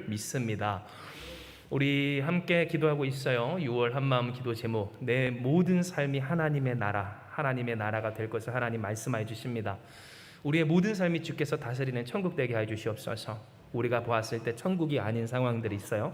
믿습니다. 우리 함께 기도하고 있어요. 6월 한마음 기도 제목, 내 모든 삶이 하나님의 나라가 될 것을 하나님 말씀해 주십니다. 우리의 모든 삶이 주께서 다스리는 천국 되게 해 주시옵소서. 우리가 보았을 때 천국이 아닌 상황들이 있어요.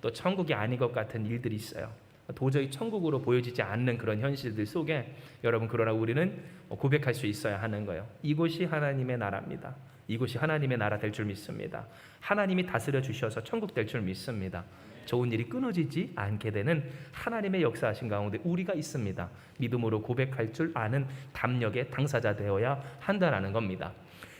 또 천국이 아닌 것 같은 일들이 있어요. 도저히 천국으로 보여지지 않는 그런 현실들 속에 여러분, 그러나 우리는 고백할 수 있어야 하는 거예요. 이곳이 하나님의 나라입니다. 이곳이 하나님의 나라 될 줄 믿습니다. 하나님이 다스려 주셔서 천국 될 줄 믿습니다. 좋은 일이 끊어지지 않게 되는 하나님의 역사하신 가운데 우리가 있습니다. 믿음으로 고백할 줄 아는 담력의 당사자 되어야 한다는 겁니다.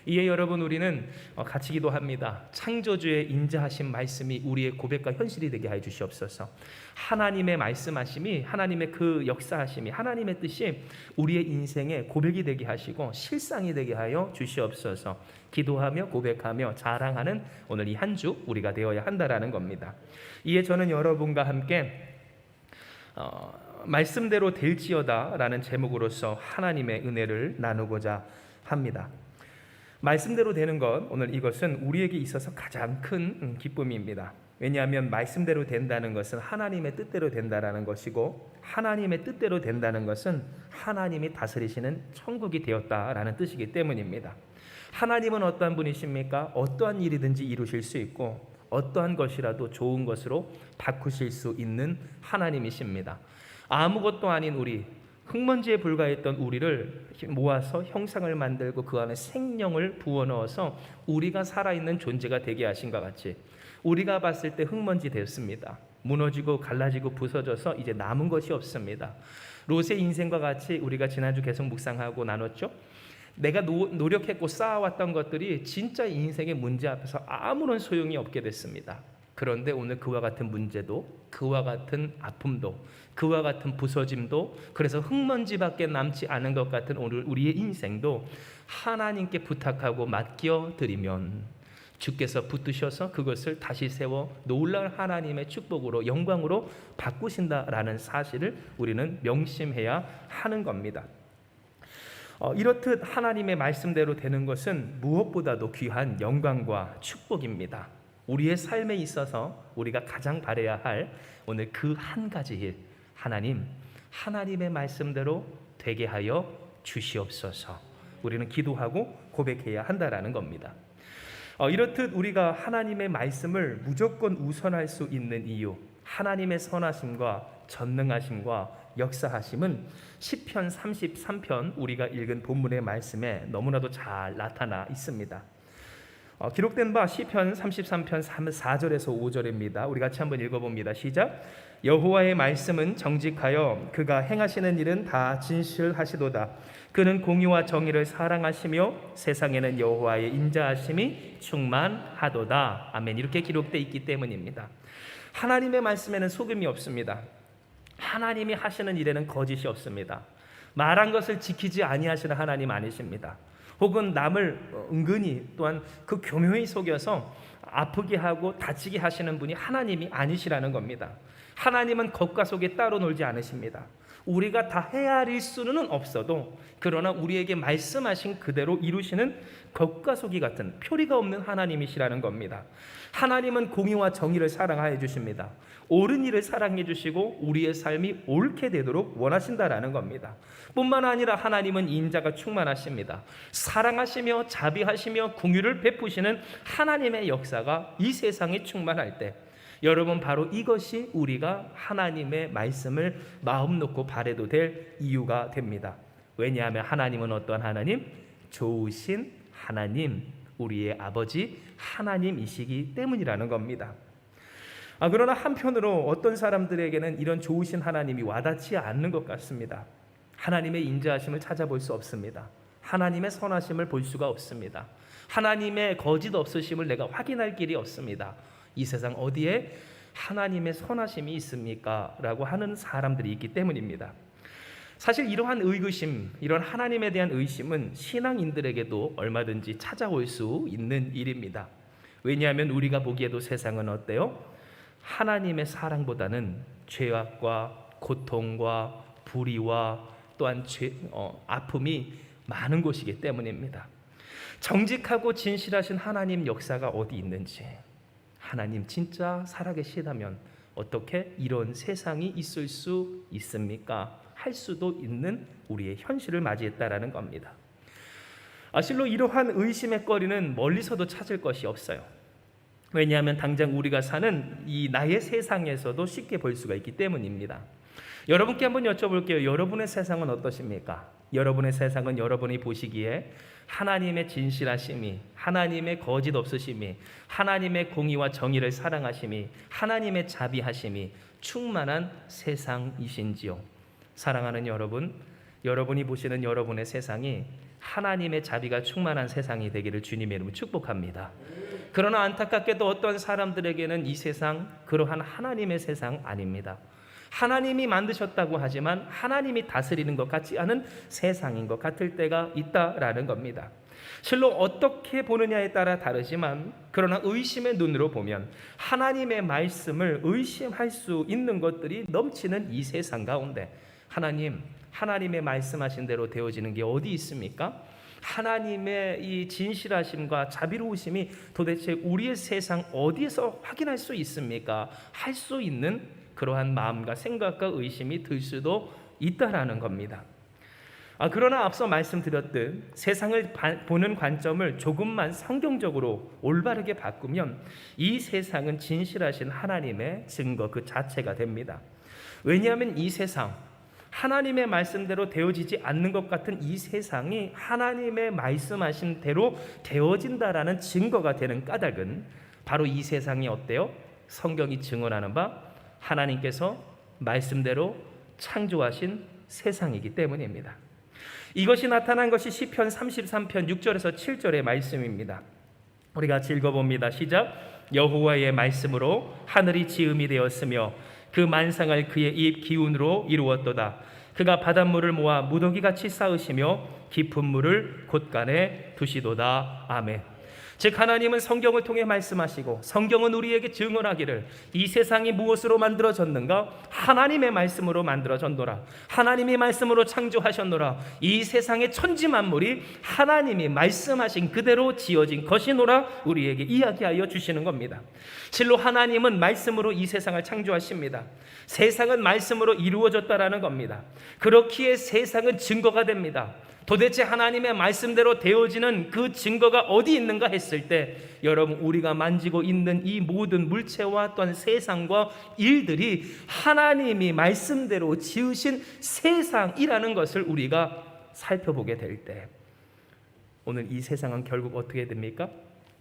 이에 여러분, 우리는 같이 기도합니다. 창조주의 인자하신 말씀이 우리의 고백과 현실이 되게 해 주시옵소서. 하나님의 말씀하심이, 하나님의 그 역사하심이, 하나님의 뜻이 우리의 인생의 고백이 되게 하시고 실상이 되게 하여 주시옵소서. 기도하며 고백하며 자랑하는 오늘 이 한 주 우리가 되어야 한다라는 겁니다. 이에 저는 여러분과 함께 말씀대로 될지어다 라는 제목으로서 하나님의 은혜를 나누고자 합니다. 말씀대로 되는 것, 오늘 이것은 우리에게 있어서 가장 큰 기쁨입니다. 왜냐하면 말씀대로 된다는 것은 하나님의 뜻대로 된다는 것이고, 하나님의 뜻대로 된다는 것은 하나님이 다스리시는 천국이 되었다라는 뜻이기 때문입니다. 하나님은 어떠한 분이십니까? 어떠한 일이든지 이루실 수 있고 어떠한 것이라도 좋은 것으로 바꾸실 수 있는 하나님이십니다. 아무것도 아닌 우리, 흙먼지에 불과했던 우리를 모아서 형상을 만들고 그 안에 생명을 부어넣어서 우리가 살아있는 존재가 되게 하신 것 같이, 우리가 봤을 때 흙먼지 됐습니다. 무너지고 갈라지고 부서져서 이제 남은 것이 없습니다. 롯의 인생과 같이 우리가 지난주 계속 묵상하고 나눴죠. 내가 노력했고 쌓아왔던 것들이 진짜 인생의 문제 앞에서 아무런 소용이 없게 됐습니다. 그런데 오늘 그와 같은 문제도, 그와 같은 아픔도, 그와 같은 부서짐도, 그래서 흙먼지밖에 남지 않은 것 같은 오늘 우리의 인생도 하나님께 부탁하고 맡겨드리면 주께서 붙드셔서 그것을 다시 세워 놀라운 하나님의 축복으로, 영광으로 바꾸신다라는 사실을 우리는 명심해야 하는 겁니다. 이렇듯 하나님의 말씀대로 되는 것은 무엇보다도 귀한 영광과 축복입니다. 우리의 삶에 있어서 우리가 가장 바라야 할 오늘 그 한 가지 일, 하나님의 말씀대로 되게 하여 주시옵소서. 우리는 기도하고 고백해야 한다라는 겁니다. 이렇듯 우리가 하나님의 말씀을 무조건 우선할 수 있는 이유, 하나님의 선하심과 전능하심과 역사하심은 시편 33편 우리가 읽은 본문의 말씀에 너무나도 잘 나타나 있습니다. 기록된 바 시편 33편 4절에서 5절입니다. 우리 같이 한번 읽어봅니다. 시작. 여호와의 말씀은 정직하여 그가 행하시는 일은 다 진실하시도다. 그는 공의와 정의를 사랑하시며 세상에는 여호와의 인자하심이 충만하도다. 아멘. 이렇게 기록되어 있기 때문입니다. 하나님의 말씀에는 속음이 없습니다. 하나님이 하시는 일에는 거짓이 없습니다. 말한 것을 지키지 아니하시는 하나님 아니십니다. 혹은 남을 은근히 또한 그 교묘히 속여서 아프게 하고 다치게 하시는 분이 하나님이 아니시라는 겁니다. 하나님은 겉과 속에 따로 놀지 않으십니다. 우리가 다 헤아릴 수는 없어도 그러나 우리에게 말씀하신 그대로 이루시는 겉과 속이 같은 표리가 없는 하나님이시라는 겁니다. 하나님은 공의와 정의를 사랑하여 주십니다. 옳은 일을 사랑해 주시고 우리의 삶이 옳게 되도록 원하신다라는 겁니다. 뿐만 아니라 하나님은 인자가 충만하십니다. 사랑하시며 자비하시며 공의를 베푸시는 하나님의 역사가 이 세상에 충만할 때, 여러분, 바로 이것이 우리가 하나님의 말씀을 마음 놓고 바라도 될 이유가 됩니다. 왜냐하면 하나님은 어떠한 하나님? 좋으신 하나님, 우리의 아버지 하나님이시기 때문이라는 겁니다. 그러나 한편으로 어떤 사람들에게는 이런 좋으신 하나님이 와닿지 않는 것 같습니다. 하나님의 인자하심을 찾아볼 수 없습니다. 하나님의 선하심을 볼 수가 없습니다. 하나님의 거짓 없으심을 내가 확인할 길이 없습니다. 이 세상 어디에 하나님의 선하심이 있습니까? 라고 하는 사람들이 있기 때문입니다. 사실 이러한 의구심, 이런 하나님에 대한 의심은 신앙인들에게도 얼마든지 찾아올 수 있는 일입니다. 왜냐하면 우리가 보기에도 세상은 어때요? 하나님의 사랑보다는 죄악과 고통과 불의와 또한 아픔이 많은 곳이기 때문입니다. 정직하고 진실하신 하나님 역사가 어디 있는지, 하나님 진짜 살아계시다면 어떻게 이런 세상이 있을 수 있습니까? 할 수도 있는 우리의 현실을 맞이했다라는 겁니다. 실로 이러한 의심의 거리는 멀리서도 찾을 것이 없어요. 왜냐하면 당장 우리가 사는 이 나의 세상에서도 쉽게 볼 수가 있기 때문입니다. 여러분께 한번 여쭤볼게요. 여러분의 세상은 어떠십니까? 여러분의 세상은 여러분이 보시기에 하나님의 진실하심이, 하나님의 거짓 없으심이, 하나님의 공의와 정의를 사랑하심이, 하나님의 자비하심이 충만한 세상이신지요? 사랑하는 여러분, 여러분이 보시는 여러분의 세상이 하나님의 자비가 충만한 세상이 되기를 주님의 이름으로 축복합니다. 그러나 안타깝게도 어떤 사람들에게는 이 세상 그러한 하나님의 세상 아닙니다. 하나님이 만드셨다고 하지만 하나님이 다스리는 것 같지 않은 세상인 것 같을 때가 있다라는 겁니다. 실로 어떻게 보느냐에 따라 다르지만 그러나 의심의 눈으로 보면 하나님의 말씀을 의심할 수 있는 것들이 넘치는 이 세상 가운데 하나님의 말씀하신 대로 되어지는 게 어디 있습니까? 하나님의 이 진실하심과 자비로우심이 도대체 우리의 세상 어디에서 확인할 수 있습니까? 할 수 있는 그러한 마음과 생각과 의심이 들 수도 있다라는 겁니다. 그러나 앞서 말씀드렸듯 세상을 보는 관점을 조금만 성경적으로 올바르게 바꾸면 이 세상은 진실하신 하나님의 증거 그 자체가 됩니다. 왜냐하면 이 세상, 하나님의 말씀대로 되어지지 않는 것 같은 이 세상이 하나님의 말씀하신 대로 되어진다라는 증거가 되는 까닭은 바로 이 세상이 어때요? 성경이 증언하는 바 하나님께서 말씀대로 창조하신 세상이기 때문입니다. 이것이 나타난 것이 시편 33편 6절에서 7절의 말씀입니다. 우리 같이 읽어봅니다. 시작. 여호와의 말씀으로 하늘이 지음이 되었으며 그 만상을 그의 입 기운으로 이루었도다. 그가 바닷물을 모아 무더기같이 쌓으시며 깊은 물을 곳간에 두시도다. 아멘. 즉 하나님은 성경을 통해 말씀하시고 성경은 우리에게 증언하기를 이 세상이 무엇으로 만들어졌는가? 하나님의 말씀으로 만들어졌노라. 하나님의 말씀으로 창조하셨노라. 이 세상의 천지 만물이 하나님이 말씀하신 그대로 지어진 것이노라 우리에게 이야기하여 주시는 겁니다. 실로 하나님은 말씀으로 이 세상을 창조하십니다. 세상은 말씀으로 이루어졌다라는 겁니다. 그렇기에 세상은 증거가 됩니다. 도대체 하나님의 말씀대로 되어지는 그 증거가 어디 있는가 했을 때 여러분 우리가 만지고 있는 이 모든 물체와 또한 세상과 일들이 하나님이 말씀대로 지으신 세상이라는 것을 우리가 살펴보게 될 때 오늘 이 세상은 결국 어떻게 됩니까?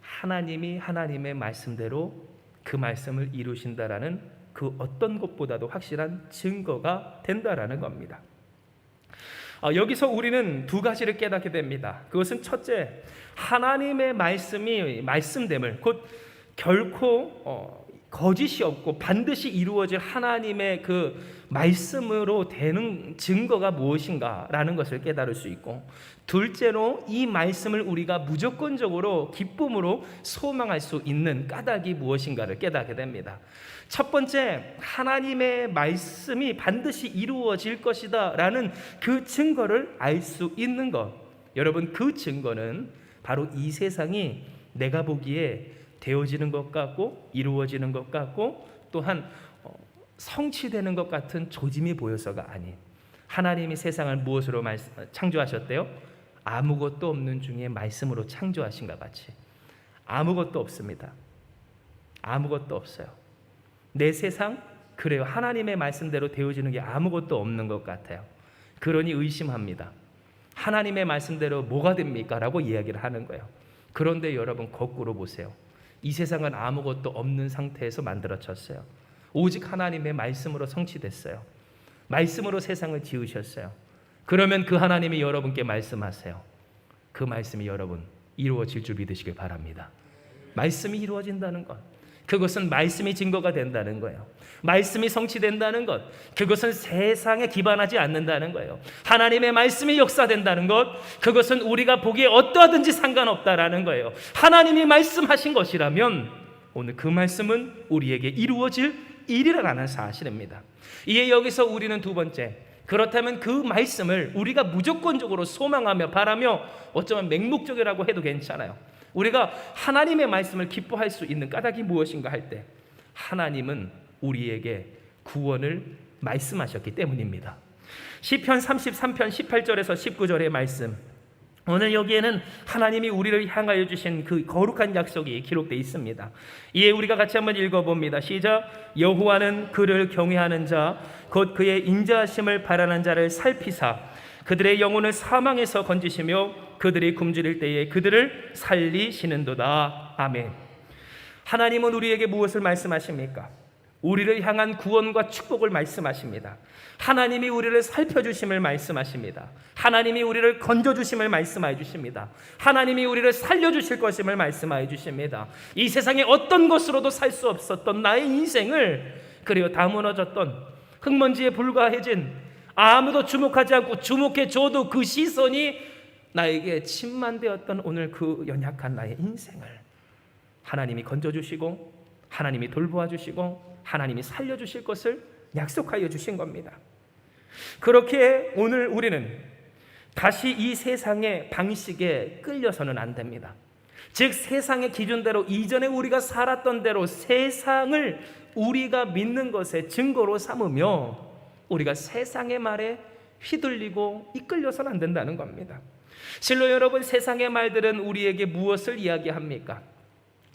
하나님이 하나님의 말씀대로 그 말씀을 이루신다라는 그 어떤 것보다도 확실한 증거가 된다라는 겁니다. 여기서 우리는 두 가지를 깨닫게 됩니다. 그것은 첫째, 하나님의 말씀이 말씀됨을 곧 결코 거짓이 없고 반드시 이루어질 하나님의 그 말씀으로 되는 증거가 무엇인가라는 것을 깨달을 수 있고, 둘째로 이 말씀을 우리가 무조건적으로 기쁨으로 소망할 수 있는 까닭이 무엇인가를 깨닫게 됩니다. 첫 번째, 하나님의 말씀이 반드시 이루어질 것이다 라는 그 증거를 알 수 있는 것. 여러분, 그 증거는 바로 이 세상이 내가 보기에 되어지는 것 같고 이루어지는 것 같고 또한 성취되는 것 같은 조짐이 보여서가 아닌, 하나님이 세상을 무엇으로 창조하셨대요? 아무것도 없는 중에 말씀으로 창조하신 것 같이. 아무것도 없습니다. 아무것도 없어요. 내 세상, 그래요. 하나님의 말씀대로 되어지는 게 아무것도 없는 것 같아요. 그러니 의심합니다. 하나님의 말씀대로 뭐가 됩니까? 라고 이야기를 하는 거예요. 그런데 여러분 거꾸로 보세요. 이 세상은 아무것도 없는 상태에서 만들어졌어요. 오직 하나님의 말씀으로 성취됐어요. 말씀으로 세상을 지으셨어요. 그러면 그 하나님이 여러분께 말씀하세요. 그 말씀이 여러분 이루어질 줄 믿으시길 바랍니다. 말씀이 이루어진다는 것, 그것은 말씀이 증거가 된다는 거예요. 말씀이 성취된다는 것, 그것은 세상에 기반하지 않는다는 거예요. 하나님의 말씀이 역사된다는 것, 그것은 우리가 보기에 어떠하든지 상관없다라는 거예요. 하나님이 말씀하신 것이라면 오늘 그 말씀은 우리에게 이루어질 일이라는 사실입니다. 이에 여기서 우리는 두 번째, 그렇다면 그 말씀을 우리가 무조건적으로 소망하며 바라며 어쩌면 맹목적이라고 해도 괜찮아요. 우리가 하나님의 말씀을 기뻐할 수 있는 까닭이 무엇인가 할 때 하나님은 우리에게 구원을 말씀하셨기 때문입니다. 시편 33편 18절에서 19절의 말씀, 오늘 여기에는 하나님이 우리를 향하여 주신 그 거룩한 약속이 기록되어 있습니다. 이에 우리가 같이 한번 읽어봅니다. 시작. 여호와는 그를 경외하는 자 곧 그의 인자하심을 바라는 자를 살피사 그들의 영혼을 사망에서 건지시며 그들이 굶주릴 때에 그들을 살리시는도다. 아멘. 하나님은 우리에게 무엇을 말씀하십니까? 우리를 향한 구원과 축복을 말씀하십니다. 하나님이 우리를 살펴주심을 말씀하십니다. 하나님이 우리를 건져주심을 말씀해 주십니다. 하나님이 우리를 살려주실 것임을 말씀해 주십니다. 이 세상에 어떤 것으로도 살 수 없었던 나의 인생을, 그리고 다 무너졌던 흙먼지에 불과해진, 아무도 주목하지 않고 주목해줘도 그 시선이 나에게 침만되었던 오늘 그 연약한 나의 인생을 하나님이 건져주시고 하나님이 돌보아 주시고 하나님이 살려주실 것을 약속하여 주신 겁니다. 그렇게 오늘 우리는 다시 이 세상의 방식에 끌려서는 안 됩니다. 즉 세상의 기준대로, 이전에 우리가 살았던 대로 세상을 우리가 믿는 것의 증거로 삼으며 우리가 세상의 말에 휘둘리고 이끌려서는 안 된다는 겁니다. 실로 여러분, 세상의 말들은 우리에게 무엇을 이야기합니까?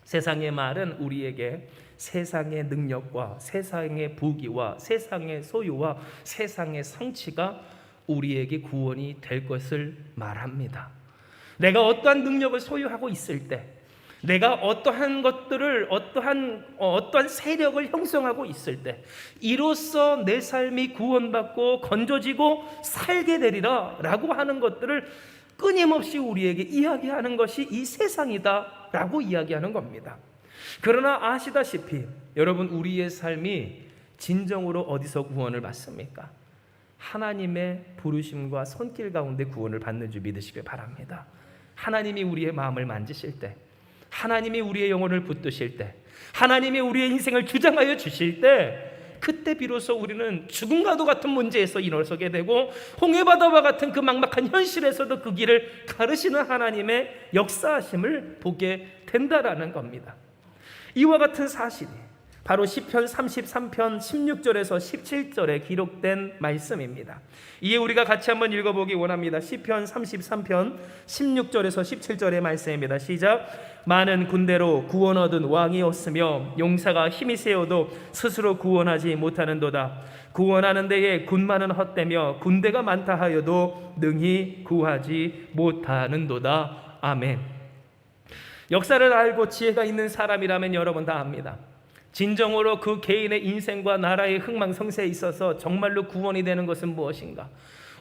세상의 말은 우리에게 세상의 능력과 세상의 부귀와 세상의 소유와 세상의 성취가 우리에게 구원이 될 것을 말합니다. 내가 어떠한 능력을 소유하고 있을 때, 내가 어떠한 것들을 어떠한 세력을 형성하고 있을 때 이로써 내 삶이 구원받고 건져지고 살게 되리라 라고 하는 것들을 끊임없이 우리에게 이야기하는 것이 이 세상이다 라고 이야기하는 겁니다. 그러나 아시다시피 여러분, 우리의 삶이 진정으로 어디서 구원을 받습니까? 하나님의 부르심과 손길 가운데 구원을 받는 줄 믿으시길 바랍니다. 하나님이 우리의 마음을 만지실 때, 하나님이 우리의 영혼을 붙드실 때, 하나님이 우리의 인생을 주장하여 주실 때, 그때 비로소 우리는 죽음과도 같은 문제에서 일어서게 되고 홍해바다와 같은 그 막막한 현실에서도 그 길을 가르시는 하나님의 역사하심을 보게 된다라는 겁니다. 이와 같은 사실이 바로 시편 33편 16절에서 17절에 기록된 말씀입니다. 이에 우리가 같이 한번 읽어보기 원합니다. 시편 33편 16절에서 17절의 말씀입니다. 시작. 많은 군대로 구원 얻은 왕이 없으며 용사가 힘이 세어도 스스로 구원하지 못하는도다. 구원하는 데에 군마는 헛되며 군대가 많다 하여도 능히 구하지 못하는도다. 아멘. 역사를 알고 지혜가 있는 사람이라면 여러분 다 압니다. 진정으로 그 개인의 인생과 나라의 흥망성쇠에 있어서 정말로 구원이 되는 것은 무엇인가?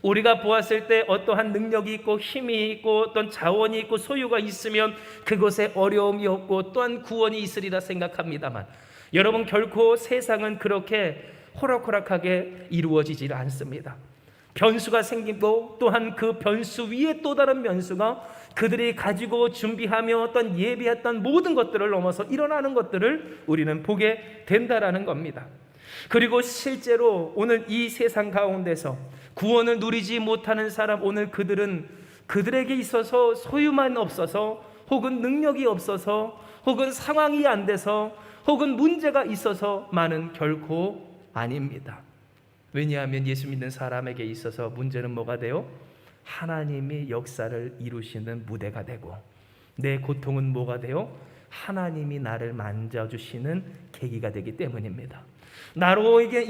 우리가 보았을 때 어떠한 능력이 있고 힘이 있고 어떤 자원이 있고 소유가 있으면 그것에 어려움이 없고 또한 구원이 있으리라 생각합니다만, 여러분, 결코 세상은 그렇게 호락호락하게 이루어지지 않습니다. 변수가 생기고 또한 그 변수 위에 또 다른 변수가 그들이 가지고 준비하며 어떤 예비했던 모든 것들을 넘어서 일어나는 것들을 우리는 보게 된다라는 겁니다. 그리고 실제로 오늘 이 세상 가운데서 구원을 누리지 못하는 사람, 오늘 그들에게 있어서 소유만 없어서 혹은 능력이 없어서 혹은 상황이 안 돼서 혹은 문제가 있어서만은 결코 아닙니다. 왜냐하면 예수 믿는 사람에게 있어서 문제는 뭐가 돼요? 하나님이 역사를 이루시는 무대가 되고, 내 고통은 뭐가 돼요? 하나님이 나를 만져주시는 계기가 되기 때문입니다. 나에게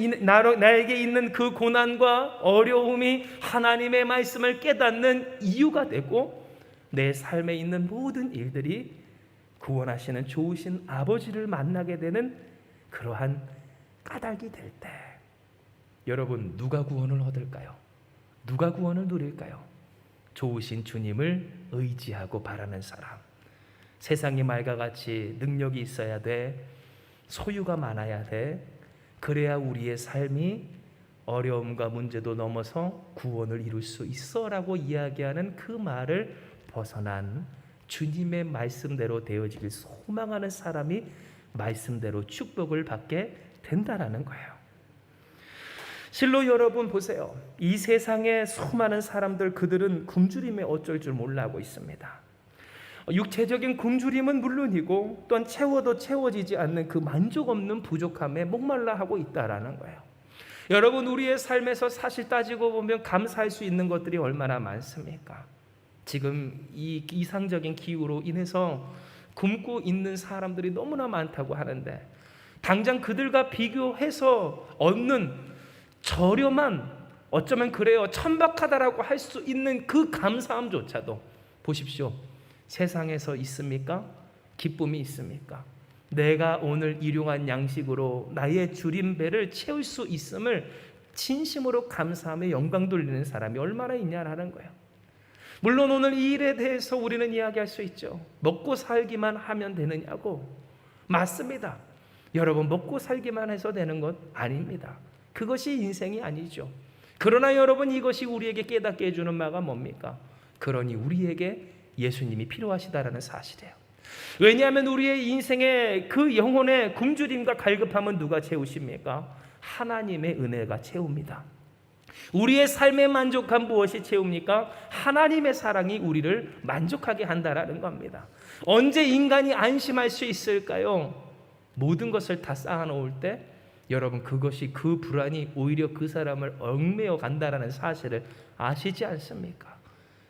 있는 그 고난과 어려움이 하나님의 말씀을 깨닫는 이유가 되고, 내 삶에 있는 모든 일들이 구원하시는 좋으신 아버지를 만나게 되는 그러한 까닭이 될 때, 여러분, 누가 구원을 얻을까요? 누가 구원을 누릴까요? 좋으신 주님을 의지하고 바라는 사람. 세상의 말과 같이 능력이 있어야 돼, 소유가 많아야 돼, 그래야 우리의 삶이 어려움과 문제도 넘어서 구원을 이룰 수 있어 라고 이야기하는 그 말을 벗어난 주님의 말씀대로 되어지길 소망하는 사람이 말씀대로 축복을 받게 된다라는 거예요. 실로 여러분 보세요. 이 세상에 수많은 사람들, 그들은 굶주림에 어쩔 줄 몰라 하고 있습니다. 육체적인 굶주림은 물론이고 또한 채워도 채워지지 않는 그 만족 없는 부족함에 목말라 하고 있다라는 거예요. 여러분, 우리의 삶에서 사실 따지고 보면 감사할 수 있는 것들이 얼마나 많습니까? 지금 이 이상적인 기후로 인해서 굶고 있는 사람들이 너무나 많다고 하는데, 당장 그들과 비교해서 얻는 저렴한, 어쩌면 그래요, 천박하다라고 할 수 있는 그 감사함조차도 보십시오. 세상에서 있습니까? 기쁨이 있습니까? 내가 오늘 일용한 양식으로 나의 주린 배를 채울 수 있음을 진심으로 감사하며 영광 돌리는 사람이 얼마나 있냐라는 거예요. 물론 오늘 이 일에 대해서 우리는 이야기할 수 있죠. 먹고 살기만 하면 되느냐고. 맞습니다. 여러분, 먹고 살기만 해서 되는 것 아닙니다. 그것이 인생이 아니죠. 그러나 여러분, 이것이 우리에게 깨닫게 해주는 바가 뭡니까? 그러니 우리에게 예수님이 필요하시다라는 사실이에요. 왜냐하면 우리의 인생의 그 영혼의 굶주림과 갈급함은 누가 채우십니까? 하나님의 은혜가 채웁니다. 우리의 삶의 만족함 무엇이 채웁니까? 하나님의 사랑이 우리를 만족하게 한다라는 겁니다. 언제 인간이 안심할 수 있을까요? 모든 것을 다 쌓아놓을 때 여러분, 그것이, 그 불안이 오히려 그 사람을 얽매어 간다라는 사실을 아시지 않습니까?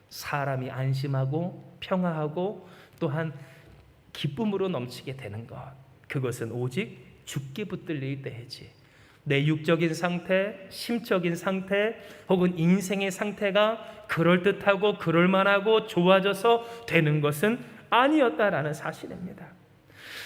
사람이 안심하고 평화하고 또한 기쁨으로 넘치게 되는 것, 그것은 오직 주께 붙들릴 때이지, 내 육적인 상태, 심적인 상태 혹은 인생의 상태가 그럴듯하고 그럴만하고 좋아져서 되는 것은 아니었다라는 사실입니다.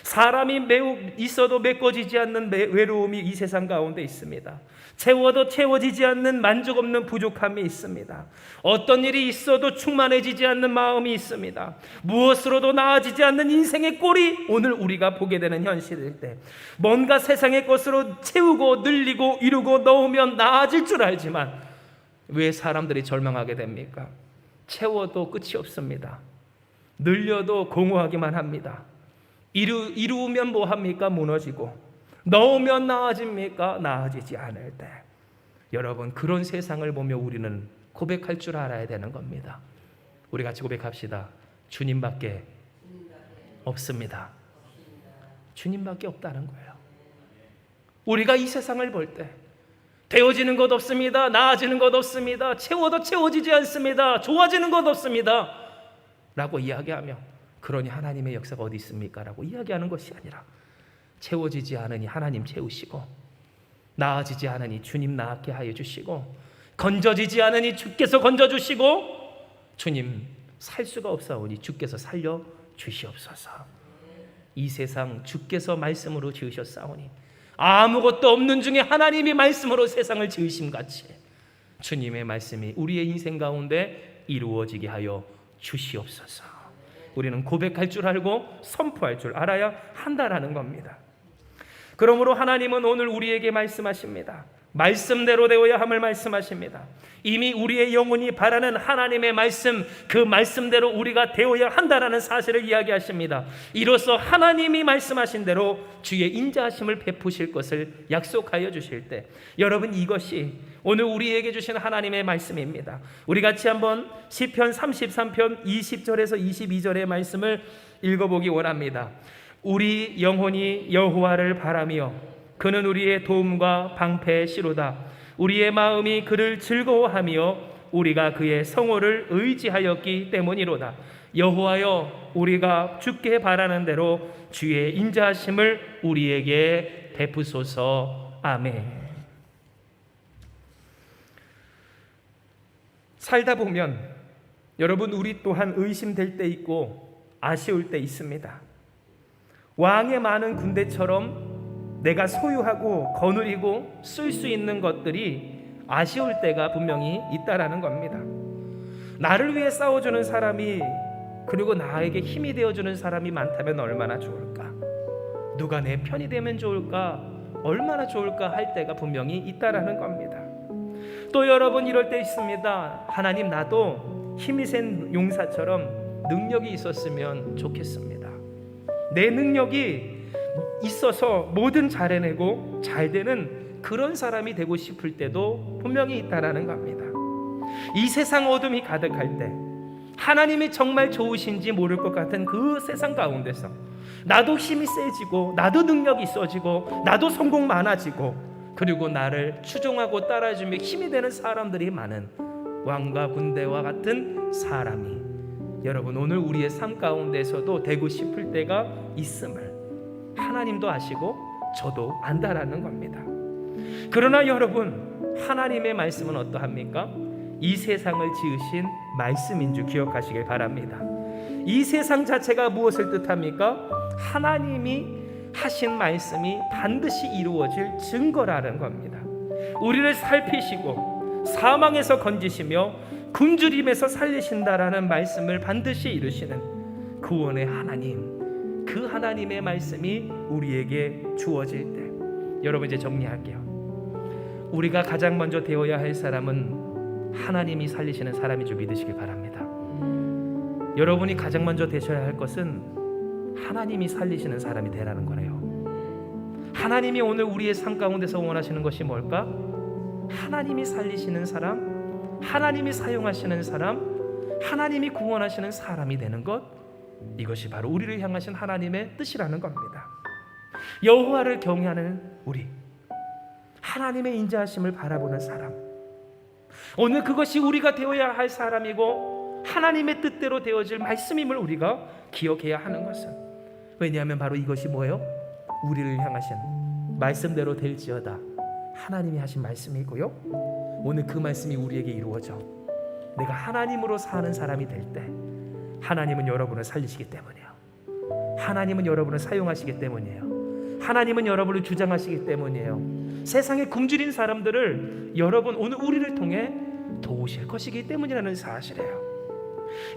사람이 매우 있어도 메꿔지지 않는 외로움이 이 세상 가운데 있습니다. 채워도 채워지지 않는 만족 없는 부족함이 있습니다. 어떤 일이 있어도 충만해지지 않는 마음이 있습니다. 무엇으로도 나아지지 않는 인생의 꼴이 오늘 우리가 보게 되는 현실일 때, 뭔가 세상의 것으로 채우고 늘리고 이루고 넣으면 나아질 줄 알지만 왜 사람들이 절망하게 됩니까? 채워도 끝이 없습니다. 늘려도 공허하기만 합니다. 이루면 뭐합니까? 무너지고. 넣으면 나아집니까? 나아지지 않을 때. 여러분, 그런 세상을 보며 우리는 고백할 줄 알아야 되는 겁니다. 우리 같이 고백합시다. 주님밖에 없습니다. 주님밖에 없다는 거예요. 우리가 이 세상을 볼 때 되어지는 것 없습니다. 나아지는 것 없습니다. 채워도 채워지지 않습니다. 좋아지는 것 없습니다 라고 이야기하며, 그러니 하나님의 역사가 어디 있습니까? 라고 이야기하는 것이 아니라, 채워지지 않으니 하나님 채우시고, 나아지지 않으니 주님 나게 하여 주시고, 건져지지 않으니 주께서 건져주시고, 주님 살 수가 없사오니 주께서 살려 주시옵소서. 이 세상 주께서 말씀으로 지으셨사오니 아무것도 없는 중에 하나님이 말씀으로 세상을 지으심같이 주님의 말씀이 우리의 인생 가운데 이루어지게 하여 주시옵소서. 우리는 고백할 줄 알고 선포할 줄 알아야 한다라는 겁니다. 그러므로 하나님은 오늘 우리에게 말씀하십니다. 말씀대로 되어야 함을 말씀하십니다. 이미 우리의 영혼이 바라는 하나님의 말씀, 그 말씀대로 우리가 되어야 한다라는 사실을 이야기하십니다. 이로써 하나님이 말씀하신 대로 주의 인자하심을 베푸실 것을 약속하여 주실 때, 여러분, 이것이 오늘 우리에게 주신 하나님의 말씀입니다. 우리 같이 한번 시편 33편 20절에서 22절의 말씀을 읽어보기 원합니다. 우리 영혼이 여호와를 바라며 그는 우리의 도움과 방패의 씨로다. 우리의 마음이 그를 즐거워하며 우리가 그의 성호를 의지하였기 때문이로다. 여호와여, 우리가 주께 바라는 대로 주의 인자하심을 우리에게 베푸소서. 아멘. 살다 보면 여러분, 우리 또한 의심될 때 있고 아쉬울 때 있습니다. 왕의 많은 군대처럼 내가 소유하고 거느리고 쓸 수 있는 것들이 아쉬울 때가 분명히 있다라는 겁니다. 나를 위해 싸워주는 사람이, 그리고 나에게 힘이 되어주는 사람이 많다면 얼마나 좋을까? 누가 내 편이 되면 좋을까? 얼마나 좋을까 할 때가 분명히 있다라는 겁니다. 또 여러분, 이럴 때 있습니다. 하나님, 나도 힘이 센 용사처럼 능력이 있었으면 좋겠습니다. 내 능력이 있어서 뭐든 잘해내고 잘 되는 그런 사람이 되고 싶을 때도 분명히 있다라는 겁니다. 이 세상 어둠이 가득할 때 하나님이 정말 좋으신지 모를 것 같은 그 세상 가운데서 나도 힘이 세지고 나도 능력이 있어지고 나도 성공 많아지고 그리고 나를 추종하고 따라주며 힘이 되는 사람들이 많은 왕과 군대와 같은 사람이 여러분 오늘 우리의 삶 가운데서도 되고 싶을 때가 있음을 하나님도 아시고 저도 안다라는 겁니다. 그러나 여러분 하나님의 말씀은 어떠합니까? 이 세상을 지으신 말씀인 줄 기억하시길 바랍니다. 이 세상 자체가 무엇을 뜻합니까? 하나님이 하신 말씀이 반드시 이루어질 증거라는 겁니다. 우리를 살피시고 사망에서 건지시며 굶주림에서 살리신다라는 말씀을 반드시 이루시는 구원의 하나님, 그 하나님의 말씀이 우리에게 주어질 때 여러분 이제 정리할게요. 우리가 가장 먼저 되어야 할 사람은 하나님이 살리시는 사람인 줄 믿으시길 바랍니다. 여러분이 가장 먼저 되셔야 할 것은 하나님이 살리시는 사람이 되라는 거래요. 하나님이 오늘 우리의 삶 가운데서 원하시는 것이 뭘까? 하나님이 살리시는 사람, 하나님이 사용하시는 사람, 하나님이 구원하시는 사람이 되는 것, 이것이 바로 우리를 향하신 하나님의 뜻이라는 겁니다. 여호와를 경외하는 우리, 하나님의 인자하심을 바라보는 사람, 오늘 그것이 우리가 되어야 할 사람이고 하나님의 뜻대로 되어질 말씀임을 우리가 기억해야 하는 것은, 왜냐하면 바로 이것이 뭐예요? 우리를 향하신 말씀대로 될지어다 하나님이 하신 말씀이고요, 오늘 그 말씀이 우리에게 이루어져 내가 하나님으로 사는 사람이 될 때 하나님은 여러분을 살리시기 때문이에요. 하나님은 여러분을 사용하시기 때문이에요. 하나님은 여러분을 주장하시기 때문이에요. 세상에 굶주린 사람들을 여러분 오늘 우리를 통해 도우실 것이기 때문이라는 사실이에요.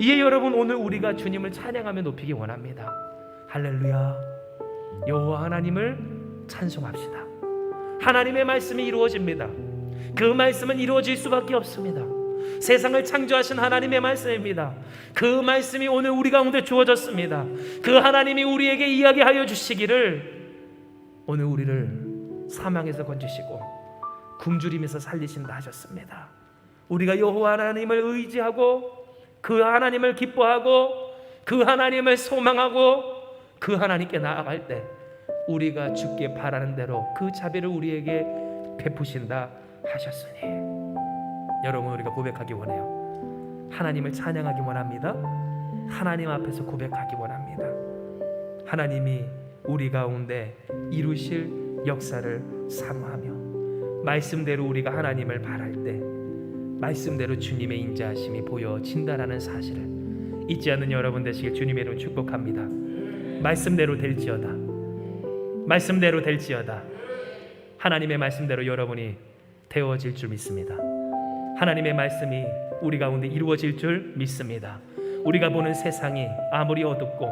이에 여러분 오늘 우리가 주님을 찬양하며 높이기 원합니다. 할렐루야, 여호와 하나님을 찬송합시다. 하나님의 말씀이 이루어집니다. 그 말씀은 이루어질 수밖에 없습니다. 세상을 창조하신 하나님의 말씀입니다. 그 말씀이 오늘 우리 가운데 주어졌습니다. 그 하나님이 우리에게 이야기하여 주시기를 오늘 우리를 사망에서 건지시고 굶주림에서 살리신다 하셨습니다. 우리가 여호와 하나님을 의지하고 그 하나님을 기뻐하고 그 하나님을 소망하고 그 하나님께 나아갈 때 우리가 주께 바라는 대로 그 자비를 우리에게 베푸신다 하셨으니 여러분 우리가 고백하기 원해요. 하나님을 찬양하기 원합니다. 하나님 앞에서 고백하기 원합니다. 하나님이 우리 가운데 이루실 역사를 사모하며 말씀대로 우리가 하나님을 바랄 때 말씀대로 주님의 인자하심이 보여진다라는 사실을 잊지 않는 여러분 되시길 주님의 이름으로 축복합니다. 말씀대로 될지어다, 말씀대로 될지어다. 하나님의 말씀대로 여러분이 되어질 줄 믿습니다. 하나님의 말씀이 우리 가운데 이루어질 줄 믿습니다. 우리가 보는 세상이 아무리 어둡고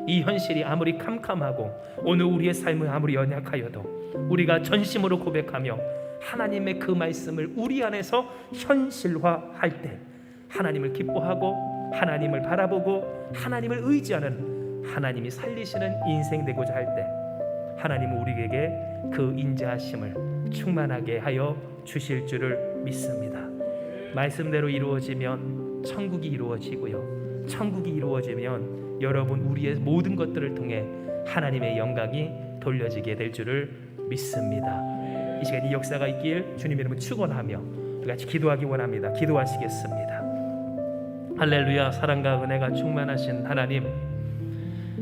이 현실이 아무리 캄캄하고 오늘 우리의 삶은 아무리 연약하여도 우리가 전심으로 고백하며 하나님의 그 말씀을 우리 안에서 현실화할 때 하나님을 기뻐하고 하나님을 바라보고 하나님을 의지하는 하나님이 살리시는 인생 되고자 할 때 하나님은 우리에게 그 인자하심을 충만하게 하여 주실 줄을 믿습니다. 말씀대로 이루어지면 천국이 이루어지고요, 천국이 이루어지면 여러분 우리의 모든 것들을 통해 하나님의 영광이 돌려지게 될 줄을 믿습니다. 이 시간 이 역사가 있길 주님의 이름으로 축원하며 우리 같이 기도하기 원합니다. 기도하시겠습니다. 할렐루야. 사랑과 은혜가 충만하신 하나님,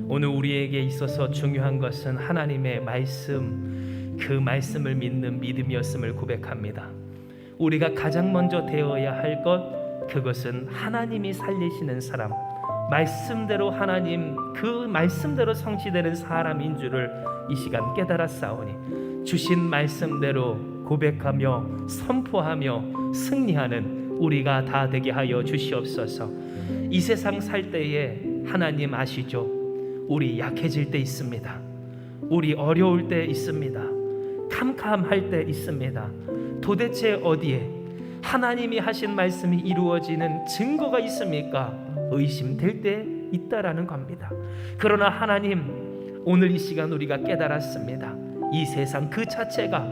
오늘 우리에게 있어서 중요한 것은 하나님의 말씀, 그 말씀을 믿는 믿음이었음을 고백합니다. 우리가 가장 먼저 되어야 할 것, 그것은 하나님이 살리시는 사람, 말씀대로 하나님 그 말씀대로 성취되는 사람인 줄을 이 시간 깨달았사오니 주신 말씀대로 고백하며 선포하며 승리하는 우리가 다 되게 하여 주시옵소서. 이 세상 살 때에 하나님 아시죠? 우리 약해질 때 있습니다. 우리 어려울 때 있습니다. 캄캄할 때 있습니다. 도대체 어디에 하나님이 하신 말씀이 이루어지는 증거가 있습니까? 의심될 때 있다라는 겁니다. 그러나 하나님, 오늘 이 시간 우리가 깨달았습니다. 이 세상 그 자체가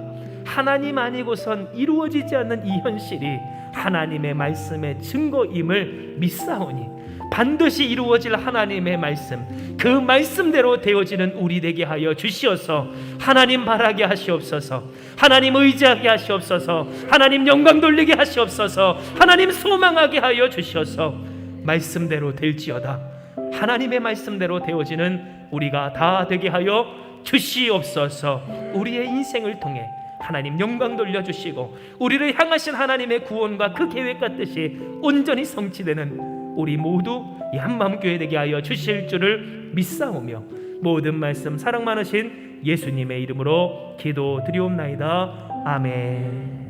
하나님 아니고선 이루어지지 않는 이 현실이 하나님의 말씀의 증거임을 믿사오니 반드시 이루어질 하나님의 말씀, 그 말씀대로 되어지는 우리 되게 하여 주시어서 하나님 바라게 하시옵소서. 하나님 의지하게 하시옵소서. 하나님 영광 돌리게 하시옵소서. 하나님 소망하게 하여 주시어서 말씀대로 될지어다. 하나님의 말씀대로 되어지는 우리가 다 되게 하여 주시옵소서. 우리의 인생을 통해 하나님 영광 돌려주시고 우리를 향하신 하나님의 구원과 그 계획과 뜻이 온전히 성취되는 우리 모두 이 한마음 교회 되게 하여 주실 줄을 믿사오며 모든 말씀 사랑 많으신 예수님의 이름으로 기도드리옵나이다. 아멘.